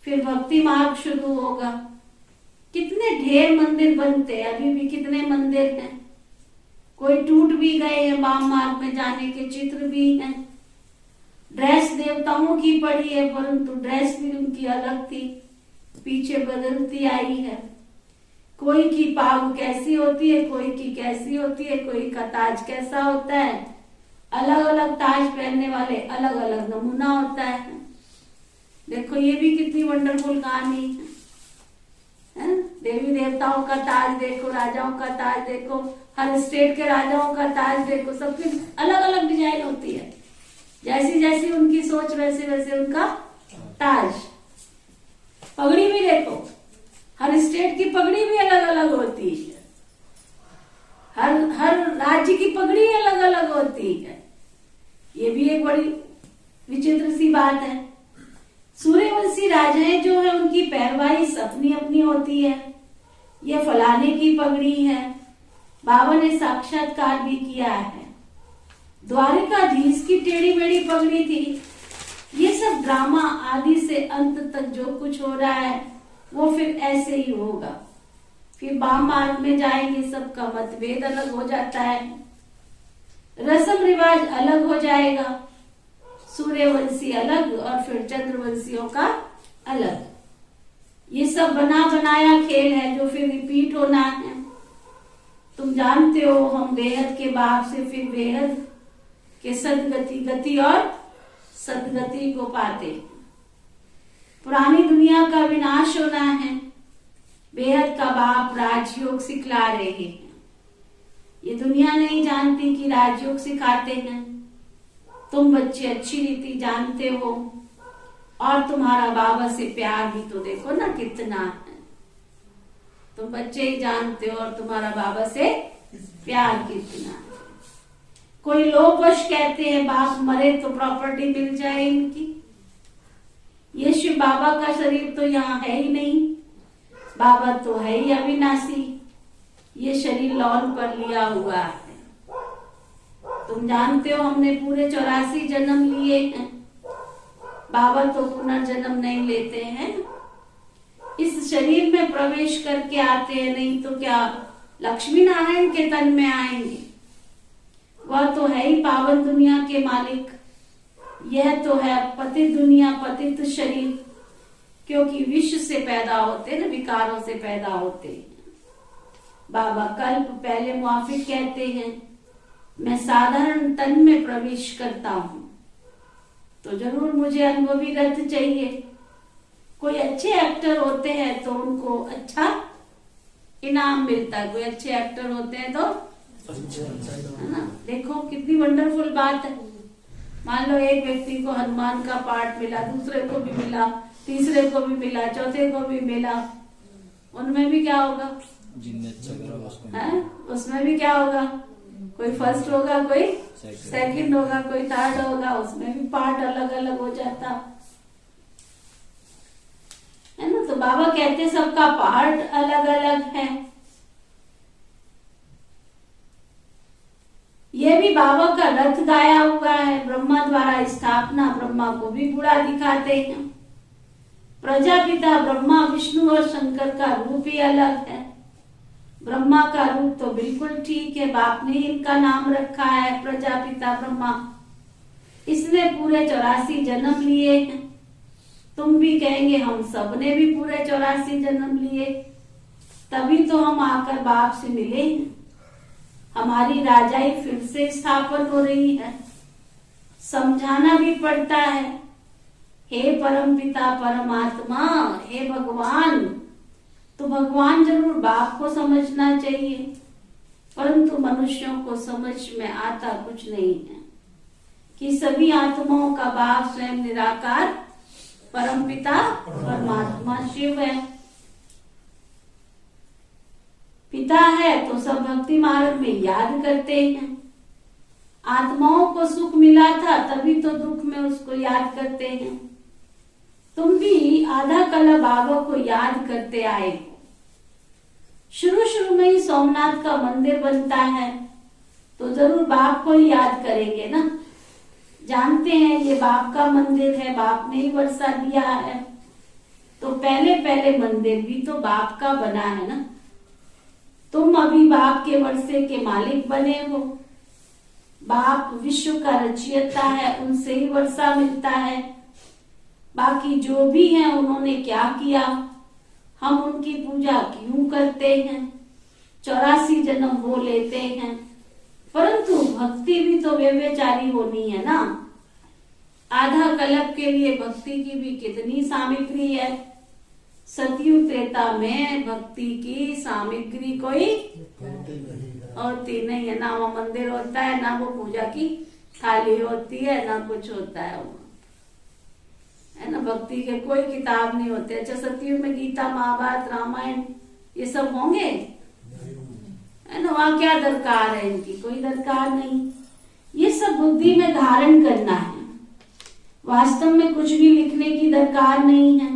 फिर भक्ति मार्ग शुरू होगा। कितने ढेर मंदिर बनते हैं, अभी भी कितने मंदिर हैं। कोई टूट भी गए हैं, वाम मार्ग में जाने के चित्र भी हैं। ड्रेस देवताओं की पड़ी है परंतु ड्रेस भी उनकी अलग थी, पीछे बदलती आई है। कोई की पाग कैसी होती है, कोई की कैसी होती है, कोई का ताज कैसा होता है। अलग अलग ताज पहनने वाले अलग अलग नमूना होता है। देखो ये भी कितनी वंडरफुल कहानी है। देवी देवताओं का ताज देखो, राजाओं का ताज देखो, हर स्टेट के राजाओं का ताज देखो, सबकी अलग अलग डिजाइन होती है। जैसी जैसी उनकी सोच वैसे वैसे उनका ताज। पगड़ी भी देखो, हर स्टेट की पगड़ी भी अलग अलग होती है। हर राज्य की पगड़ी अलग अलग होती है। ये भी एक बड़ी विचित्र सी बात है। सूर्यवंशी राजाएं जो है उनकी पैरवाइज अपनी अपनी होती है। ये फलाने की पगड़ी है। बाबा ने साक्षात्कार भी किया है। द्वारिकाधीश की टेढ़ी मेढ़ी पगड़ी थी। ये सब ड्रामा आदि से अंत तक जो कुछ हो रहा है वो फिर ऐसे ही होगा। फिर वाम मार्ग में जाएंगे, सबका मतभेद अलग हो जाता है, रस्म रिवाज अलग हो जाएगा। सूर्यवंशी अलग और फिर चंद्रवंशियों का अलग। ये सब बना बनाया खेल है जो फिर रिपीट होना है। तुम जानते हो हम बेहद के बाप से फिर बेहद के सदगति, गति और सदगति को पाते। पुरानी दुनिया का विनाश होना है। बेहद का बाप राजयोग सिखला रहे हैं। ये दुनिया नहीं जानती कि राजयोग सिखाते हैं। तुम बच्चे अच्छी रीति जानते हो और तुम्हारा बाबा से प्यार भी तो देखो ना कितना है। तुम बच्चे ही जानते हो और तुम्हारा बाबा से प्यार कितना है। कोई लोभवश कहते हैं बाप मरे तो प्रॉपर्टी मिल जाए इनकी। ये शिव बाबा का शरीर तो यहाँ है ही नहीं। बाबा तो है ही अविनाशी। ये शरीर लॉन पर लिया हुआ है। तुम जानते हो हमने पूरे 84 जन्म लिए हैं। बाबा तो पुनर्जन्म नहीं लेते हैं। इस शरीर में प्रवेश करके आते हैं, नहीं तो क्या लक्ष्मी नारायण के तन में आएंगे। वह तो है ही पावन दुनिया के मालिक। यह तो है पतित दुनिया, पतित शरीर, क्योंकि विश्व से पैदा होते न, विकारों से पैदा होते। बाबा कल्प पहले मुआफिक कहते हैं मैं साधारण तन में प्रवेश करता हूं, तो जरूर मुझे अनुभवी रथ चाहिए। कोई अच्छे एक्टर होते हैं तो उनको अच्छा इनाम मिलता है। कोई अच्छे एक्टर होते हैं तो है ना। देखो कितनी वंडरफुल बात है। मान लो एक व्यक्ति को हनुमान का पार्ट मिला, दूसरे को भी मिला, तीसरे को भी मिला, चौथे को भी मिला। उनमें भी क्या होगा, उसमें भी क्या होगा, कोई फर्स्ट होगा, कोई सेकंड होगा, कोई थर्ड होगा। उसमें भी पार्ट अलग अलग हो जाता है ना। तो बाबा कहते सबका पार्ट अलग अलग है। ये भी बाबा का रथ गाया हुआ है। ब्रह्मा द्वारा स्थापना, ब्रह्मा को भी बुरा दिखाते हैं। प्रजापिता ब्रह्मा, विष्णु और शंकर का रूप ही अलग है। ब्रह्मा का रूप तो बिल्कुल ठीक है, बाप ने इनका नाम रखा है प्रजापिता ब्रह्मा। इसने पूरे 84 जन्म लिए हैं। तुम भी कहेंगे हम सब ने भी पूरे 84 जन्म लिए, तभी तो हम आकर बाप से मिले हैं। हमारी राजाई फिर से स्थापन हो रही है। समझाना भी पड़ता है। हे परमपिता परमात्मा, हे भगवान। तो भगवान जरूर बाप को समझना चाहिए, परंतु मनुष्यों को समझ में आता कुछ नहीं है कि सभी आत्माओं का बाप स्वयं निराकार परमपिता परमात्मा शिव है। पिता है तो सब भक्ति मार्ग में याद करते हैं। आत्माओं को सुख मिला था तभी तो दुख में उसको याद करते हैं। तुम भी आधा कला बाबा को याद करते आए हो। शुरू में ही सोमनाथ का मंदिर बनता है तो जरूर बाप को ही याद करेंगे ना। जानते हैं ये बाप का मंदिर है, बाप ने ही वर्षा दिया है, तो पहले मंदिर भी तो बाप का बना है ना। तुम अभी बाप के वर्षे के मालिक बने हो। बाप विश्व का रचयिता है, उनसे ही वर्षा मिलता है। बाकी जो भी है उन्होंने क्या किया हम उनकी पूजा क्यों करते हैं, 84 जन्म वो लेते हैं, परंतु भक्ति भी तो व्यभिचारी होनी है ना। आधा कल्प के लिए भक्ति की भी कितनी सामग्री है। सतयुग त्रेता में भक्ति की सामग्री कोई होती नहीं है। होती नहीं है, ना वो मंदिर होता है, ना वो पूजा की थाली होती है, ना कुछ होता है वो, है ना। भक्ति के कोई किताब नहीं होते। अच्छा, सतयुग में गीता, महाभारत, रामायण ये सब होंगे, है ना। वहां क्या दरकार है इनकी, कोई दरकार नहीं। ये सब बुद्धि में धारण करना है, वास्तव में कुछ भी लिखने की दरकार नहीं है।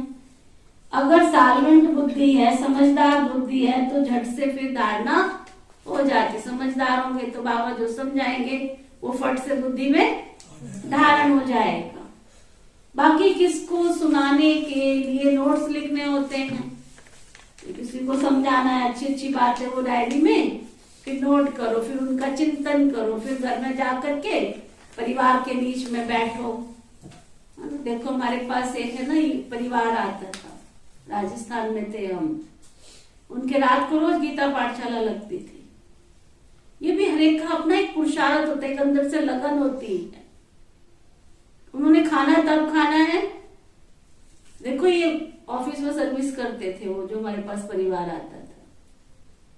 अगर साल्वेंट बुद्धि है, समझदार बुद्धि है, तो झट से फिर धारणा हो जाती। समझदार होंगे तो बाबा जो समझाएंगे वो फट से बुद्धि में धारण हो जाएगा। बाकी किसको सुनाने के लिए नोट्स लिखने होते हैं, किसी को समझाना है, अच्छी अच्छी बात है वो डायरी में फिर नोट करो, फिर उनका चिंतन करो, फिर घर में जाकर के परिवार के बीच में बैठो। देखो हमारे पास एक है ना, परिवार आता था, राजस्थान में थे हम, उनके रात को रोज गीता पाठशाला लगती थी। ये भी हर एक का अपना एक पुरुषार्थ होता है, एक अंदर से लगन होती है। उन्होंने खाना तब खाना है, देखो ये ऑफिस में सर्विस करते थे वो, जो हमारे पास परिवार आता था।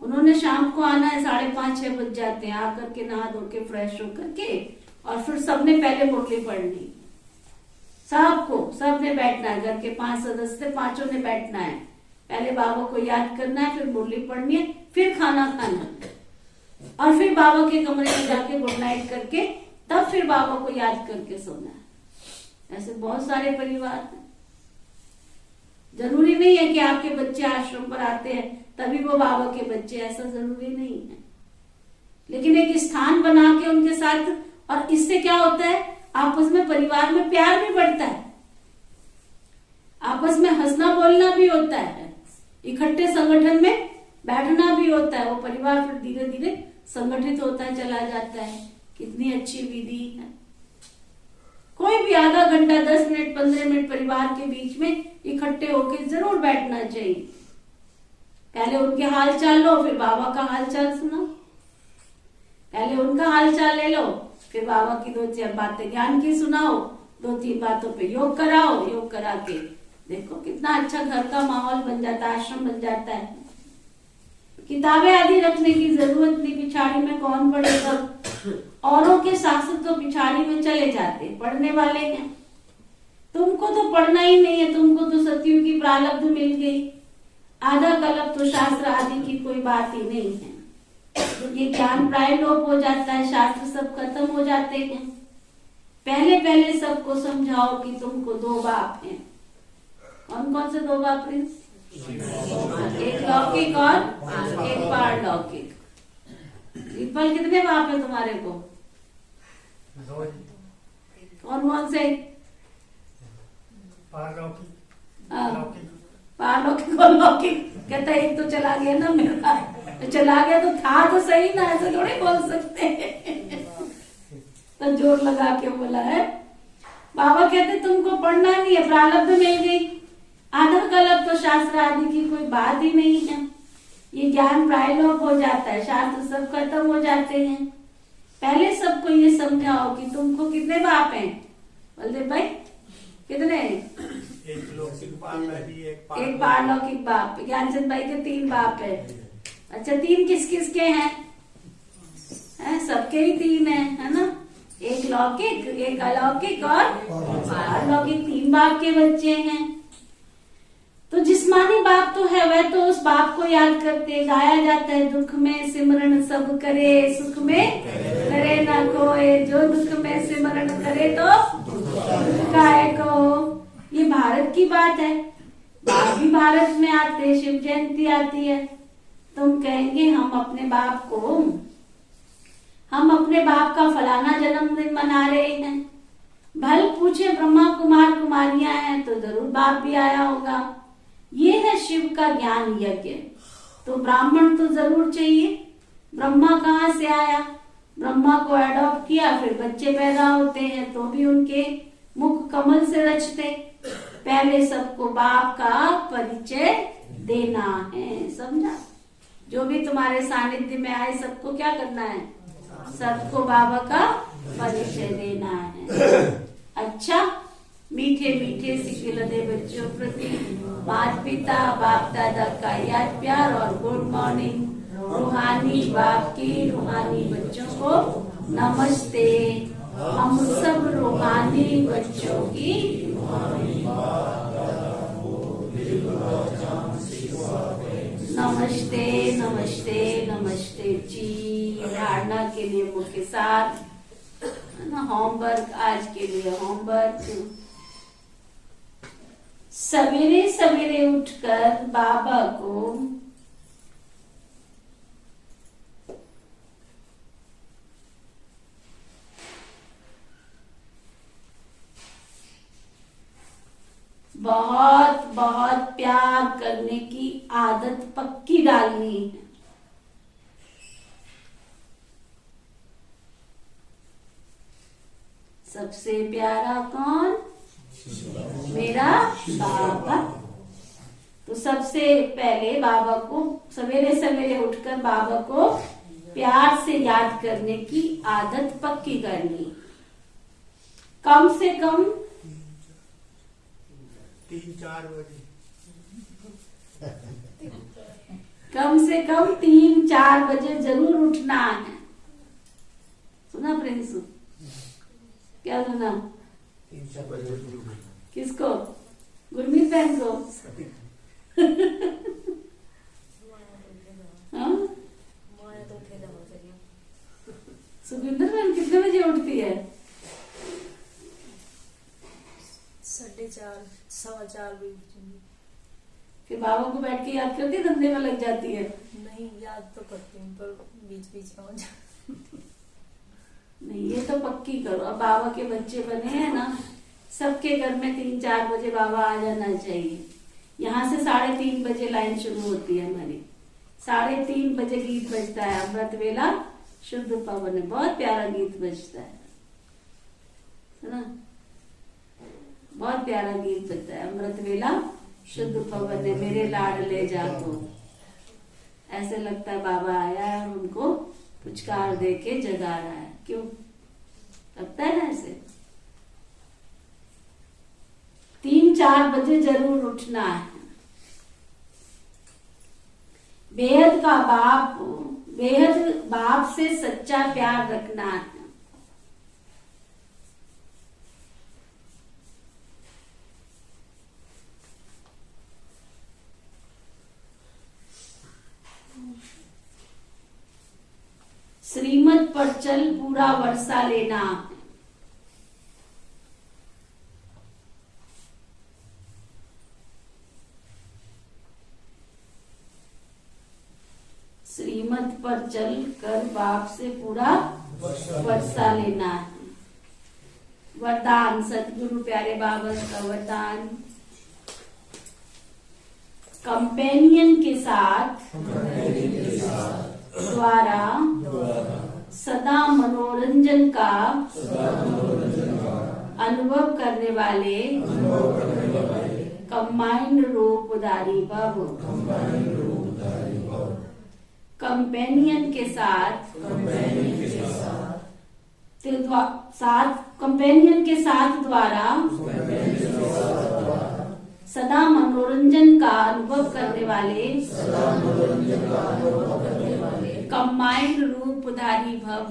उन्होंने शाम को आना है, 5:30-6 बज जाते हैं, आकर के नहा धो के फ्रेश होकर के, और फिर सबने पहले मुरली पढ़नी, सबने बैठना है। घर के 5 सदस्य, पांचों ने बैठना है, पहले बाबा को याद करना है, फिर मुरली पढ़नी है, फिर खाना खाना है, और फिर बाबा के कमरे में जाके गुड नाइट करके तब फिर बाबा को याद करके सोना है। ऐसे बहुत सारे परिवार हैं। जरूरी नहीं है कि आपके बच्चे आश्रम पर आते हैं तभी वो बाबा के बच्चे, ऐसा जरूरी नहीं है। लेकिन एक स्थान बना के उनके साथ, और इससे क्या होता है, आपस में परिवार में प्यार भी बढ़ता है, आपस में हंसना बोलना भी होता है, इकट्ठे संगठन में बैठना भी होता है। वो परिवार फिर धीरे धीरे संगठित होता है, चला जाता है। कितनी अच्छी विधि है। कोई भी आधा घंटा, 10 मिनट, 15 मिनट परिवार के बीच में इकट्ठे होकर जरूर बैठना चाहिए। पहले उनके हाल चाल लो, फिर बाबा का हाल चाल सुनो, पहले उनका हाल चाल ले लो, फिर बाबा की 2-4 बातें ज्ञान की सुनाओ, 2-3 बातों पे योग कराओ, योग करा के देखो कितना अच्छा घर का माहौल बन जाता है, आश्रम बन जाता है। किताबें आदि रखने की जरूरत नहीं, पिछाड़ी में कौन पढ़ेगा। औरों के शास्त्र तो पिछाड़ी में चले जाते, पढ़ने वाले हैं। तुमको तो पढ़ना ही नहीं है, तुमको तो सतयुग की प्रारब्ध मिल गई। आधा कल्प तो शास्त्र आदि की कोई बात ही नहीं है। ये ज्ञान प्राय लोप हो जाता है, शास्त्र सब खत्म हो जाते हैं। पहले सबको समझाओ कि तुमको 2 बाप हैं। कौन कौन से 2 बाप प्रिंस? एक लौकिक और एक पारलौकिक। रिपल कितने बाप है तुम्हारे को? कौन कौन से? पारलौकिक और लौकिक। कहता एक तो चला गया ना मेरा, चला गया तो था तो सही ना, ऐसे थोड़े बोल सकते तो जोर लगा के बोला है। बाबा कहते तुमको पढ़ना नहीं है, प्रारब्ध मिल गई। आधा कल्प तो शास्त्र आदि की कोई बात ही नहीं है। ये ज्ञान प्रायलोप हो जाता है, शास्त्र सब खत्म हो जाते हैं। पहले सबको ये समझाओ कि तुमको कितने बाप हैं? बलदेव भाई कितने? एक लौकिक बाप है, एक पारलौकिक बाप। ज्ञानचंद भाई के 3 बाप है। अच्छा 3 किस किस के हैं? सबके ही 3 है ना। एक लौकिक, एक अलौकिक और पारलौकिक, 3 बाप के बच्चे हैं। तो जिस्मानी बाप तो है, वह तो उस बाप को याद करते। गाया जाता है दुख में सिमरन सब करे, सुख में करे ना कोई। जो दुख में सिमरन करे तो काय को। ये भारत की बात है। बाप भी भारत में आते, शिव जयंती आती है। तुम कहेंगे हम अपने बाप का फलाना जन्मदिन मना रहे हैं। भल पूछे ब्रह्मा कुमार कुमारियां हैं तो जरूर बाप भी आया होगा। ये है शिव का ज्ञान यज्ञ। तो ब्राह्मण तो जरूर चाहिए। ब्रह्मा कहाँ से आया? ब्रह्मा को एडॉप्ट किया, फिर बच्चे पैदा होते हैं तो भी उनके मुख कमल से रचते। पहले सबको बाप का परिचय देना है, समझा? जो भी तुम्हारे सानिध्य में आए सबको क्या करना है? सबको बाबा का परिचय देना है। अच्छा, मीठे मीठे सिके लदे बच्चों प्रति माता पिता बाप दादा का याद प्यार और गुड मॉर्निंग। रूहानी बाप की रूहानी बच्चों को नमस्ते। हम सब रूहानी बच्चों की नमस्ते नमस्ते नमस्ते जी। धारणा के लिए मुख्य साथ ना, होमवर्क आज के लिए होमवर्क, सवेरे सवेरे उठकर बाबा को बहुत बहुत प्यार करने की आदत पक्की डालनी है। सबसे प्यारा कौन? मेरा बाबा। तो सबसे पहले बाबा को सवेरे सवेरे उठकर बाबा को प्यार से याद करने की आदत पक्की करनी। कम से कम 3-4 बजे, कम से कम 3-4 बजे जरूर उठना है। सुना प्रिंस? क्या सुना? 3-4 बजे किसको? गुरमीत बहन को? हाँ? सुखविंदर बहन कितने बजे उठती है? 4:30 4:15 भी उठूंगी। फिर बाबा को बैठ के याद करके धंधे में लग जाती है। नहीं, याद तो करती हूँ पर बीच बीच में हो जाती। नहीं, ये तो पक्की करो। अब बाबा के बच्चे बने हैं ना, सबके घर में 3-4 बजे बाबा आ जाना चाहिए। यहाँ से 3:30 बजे लाइन शुरू होती है हमारी। 3:30 बजे गीत बजता है, अमृत वेला शुद्ध पवन है। बहुत प्यारा गीत बजता है ना, बहुत प्यारा गीत बजता है। अमृत वेला शुद्ध पवन है, मेरे लाडले जागो। ऐसे लगता है बाबा आया है और उनको पुचकार दे के जगा रहा है। क्यों लगता है ना ऐसे? 3-4 बजे जरूर उठना है। बेहद बाप से सच्चा प्यार रखना है। श्रीमत पर चल पूरा वर्षा लेना। श्रीमत पर चल कर बाप से पूरा वर्षा लेना है। वरदान सतगुरु प्यारे बाबा का वरदान। कंपेनियन के साथ द्वारा सदा मनोरंजन का अनुभव करने वाले कंबाइंड रूपधारी भव। कंपेनियन के साथ द्वारा सदा मनोरंजन का अनुभव करने वाले कंबाइंड रूपधारी भव।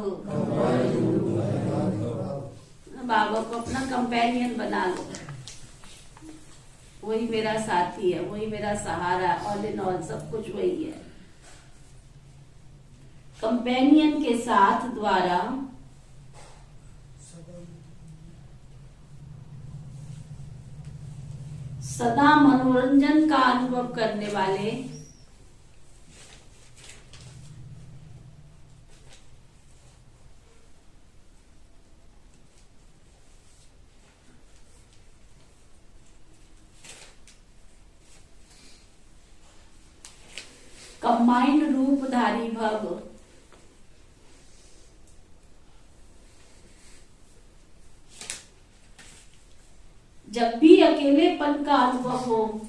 बाबा को अपना कंपेनियन बना लो। वही मेरा साथी है, वही मेरा सहारा, ऑल इन ऑल, सब कुछ वही है। कंपेनियन के साथ द्वारा सदा मनोरंजन का अनुभव करने वाले कंबाइंड रूपधारी भव। जब भी भी अकेलेपन का अनुभव हो,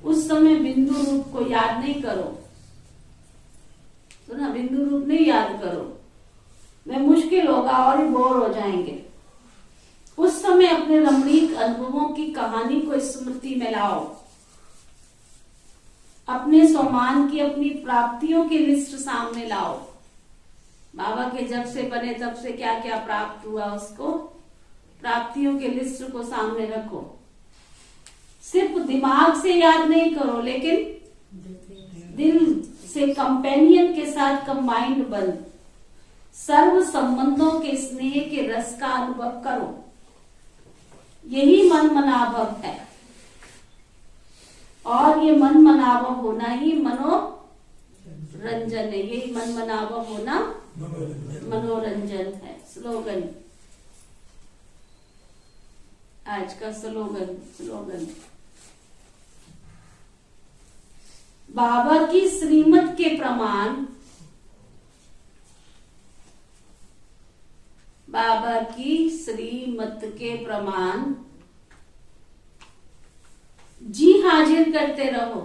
उस समय बिंदु रूप को याद नहीं करो। सुना, बिंदु रूप नहीं याद करो, मैं मुश्किल होगा और ही बोर हो जाएंगे। उस समय अपने रमणीक अनुभवों की कहानी को स्मृति में लाओ। अपने स्वमान की, अपनी प्राप्तियों की लिस्ट सामने लाओ। बाबा के जब से बने तब से क्या क्या प्राप्त हुआ, उसको प्राप्तियों के लिस्ट को सामने रखो। सिर्फ दिमाग से याद नहीं करो, लेकिन दिल से कंपेनियन के साथ कंबाइंड बन सर्व संबंधों के स्नेह के रस का अनुभव करो। यही मन मनाभव है, और ये मन मनाभव होना ही मनोरंजन है। यही मन मनाभव होना मनोरंजन है। स्लोगन, आज का स्लोगन बाबा की श्रीमत के प्रमाण, बाबा की श्रीमत के प्रमाण जी हाजिर करते रहो।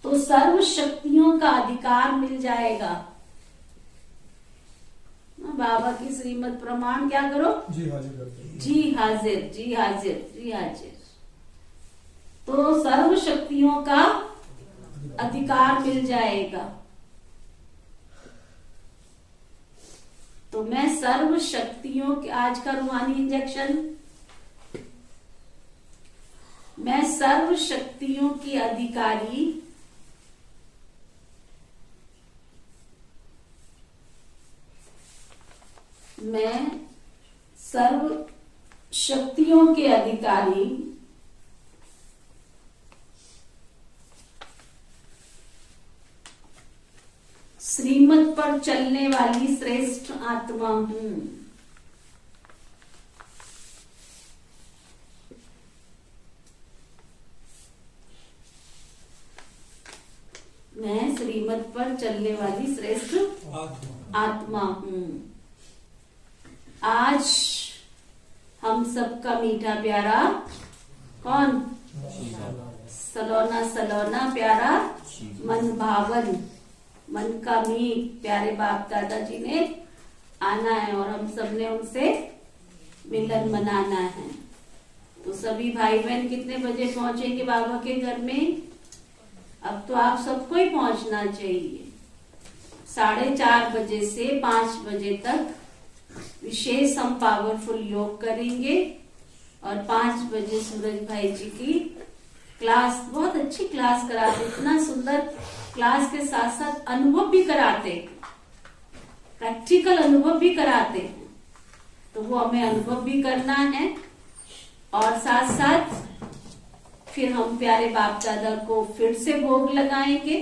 तो सर्व शक्तियों का अधिकार मिल जाएगा। बाबा की श्रीमत प्रमाण क्या करो? जी हाजिर करते। जी हाजिर, जी हाजिर, जी हाजिर। तो सर्व शक्तियों का अधिकार मिल जाएगा। तो मैं सर्व शक्तियों के, आज का रूहानी इंजेक्शन, मैं सर्व शक्तियों की अधिकारी, मैं सर्व शक्तियों के अधिकारी, श्रीमत पर चलने वाली श्रेष्ठ आत्मा हूं। मैं श्रीमत पर चलने वाली श्रेष्ठ आत्मा हूं। आज हम सबका मीठा प्यारा कौन? सलोना सलोना प्यारा मन भावन, मन का मीत प्यारे बाप दादा जी ने आना है, और हम सब ने उनसे मिलन मनाना है। तो सभी भाई बहन कितने बजे पहुंचेंगे बाबा के घर में? अब तो आप सबको ही पहुंचना चाहिए। 4:30 बजे से 5 बजे तक विशेष हम पावरफुल योग करेंगे, और 5 बजे सूरज भाई जी की क्लास, बहुत अच्छी क्लास कराते, इतना सुंदर क्लास के साथ साथ अनुभव भी कराते, प्रैक्टिकल अनुभव भी कराते हैं। तो वो हमें अनुभव भी करना है, और साथ साथ फिर हम प्यारे बाप दादा को फिर से भोग लगाएंगे,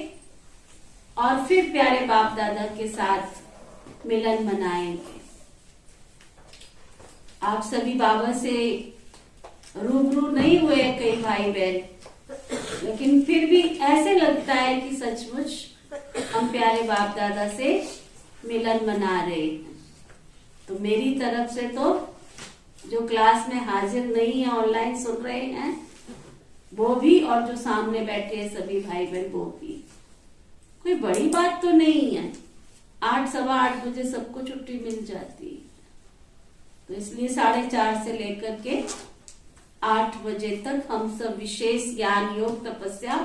और फिर प्यारे बाप दादा के साथ मिलन मनाएंगे। आप सभी बाबा से रूबरू नहीं हुए कई भाई बहन, लेकिन फिर भी ऐसे लगता है कि सचमुच हम प्यारे बाप दादा से मिलन मना रहे हैं। तो मेरी तरफ से तो जो क्लास में हाजिर नहीं है, ऑनलाइन सुन रहे हैं, वो भी, और जो सामने बैठे हैं सभी भाई बहन, वो भी, कोई बड़ी बात तो नहीं है। 8, 8:15 बजे सबको छुट्टी मिल जाती है। तो इसलिए 4:30 से लेकर के 8 बजे तक हम सब विशेष ज्ञान योग तपस्या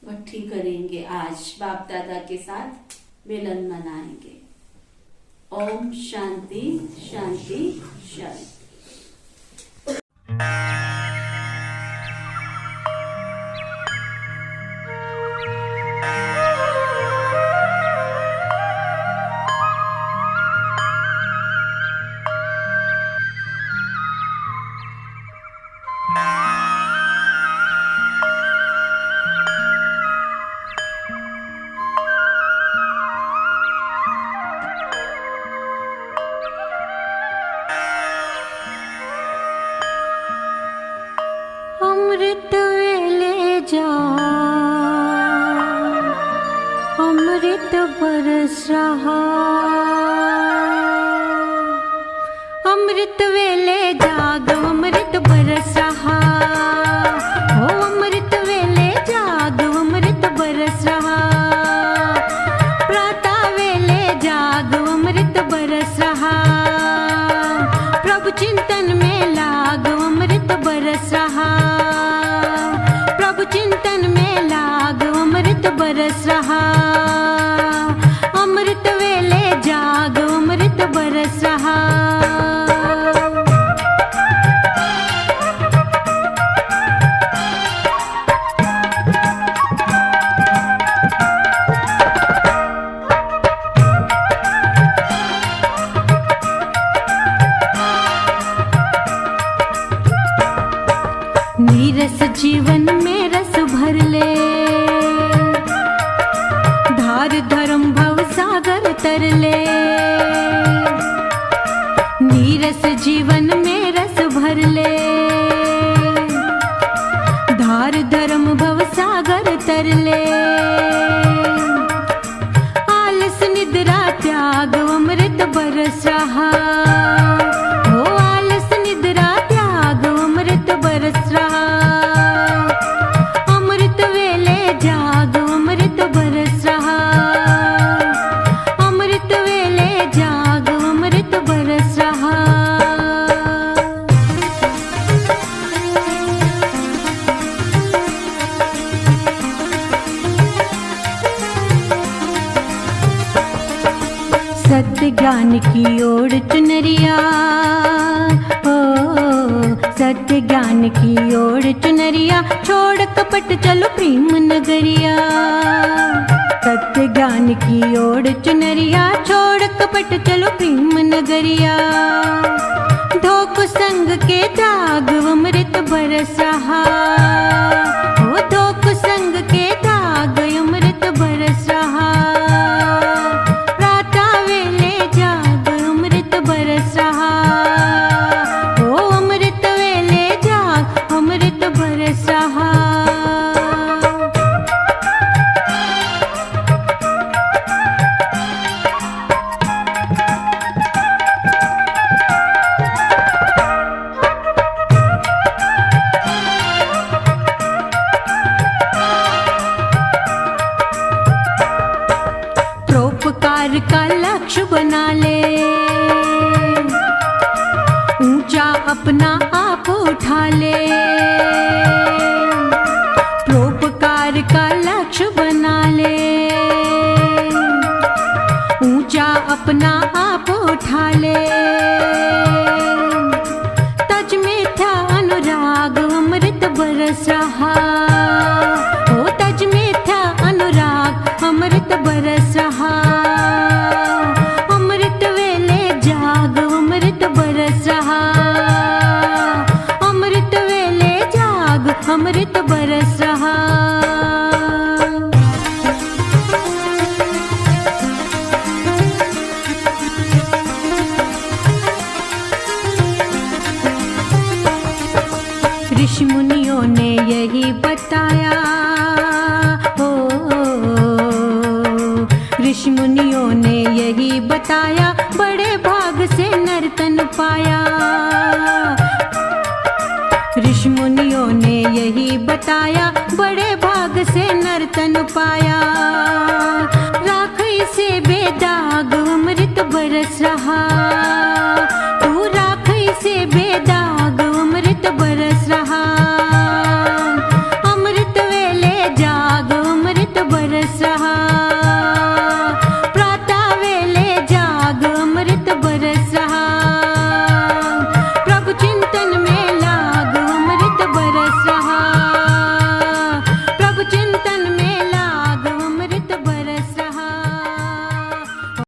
भट्ठी करेंगे। आज बाप दादा के साथ मिलन मनाएंगे। ओम शांति शांति शांति। अमृत बरस रहा, अमृत वेले जाग अमृत बरस रहा, ओ अमृत वेले जाग अमृत बरस रहा, प्रातः वेले जाग अमृत बरस रहा, प्रभु चिंतन में लाग अमृत बरस रहा, प्रभु चिंतन में लाग अमृत बरस रहा, अमृत वेले जाग अमृत बरस रहा। नीरस जीवन में रस भर ले, धार धर्म भव सागर तर ले, नीरस जीवन में रस भर ले, धार धर्म भव सागर तर ले, आलस निद्रा त्याग अमृत बरस रहा, हो आलस निद्रा त्याग अमृत बरस रहा, अमृत वेले जाग अमृत बरस रहा, अमृत वेले जाग अमृत बरस रहा। सत्य ज्ञान की ओर चुनरिया, ओ सत्य ज्ञान की ओर चुनरिया, छोड़ कपट चलो प्रेम नगरिया, सत्य ज्ञान की ओर चुनरिया, छोड़ कपट चलो प्रेम नगरिया, धोख संग के दाग अमृत बरस रहा, ओ धोख संग के दाग अमृत बरस रहा, प्रातः वेले जाग अमृत बरस रहा, ओ अमृत वेले जाग अमृत बरस रहा। परोपकार का लक्ष्य बना ले, ऊंचा अपना आप उठा ले, परोपकार का लक्ष्य बना ले, ऊंचा अपना आप उठा ले, तज में था अनुराग अमृत बरस रहा, ओ तज में था अनुराग अमृत बरस रहा, अमृत वेले जाग अमृत बरस रहा, अमृत वेले जाग अमृत बरस रहा। ऋषि मुनियों ने यही बताया, ऋषि मुनियों ने यही बताया,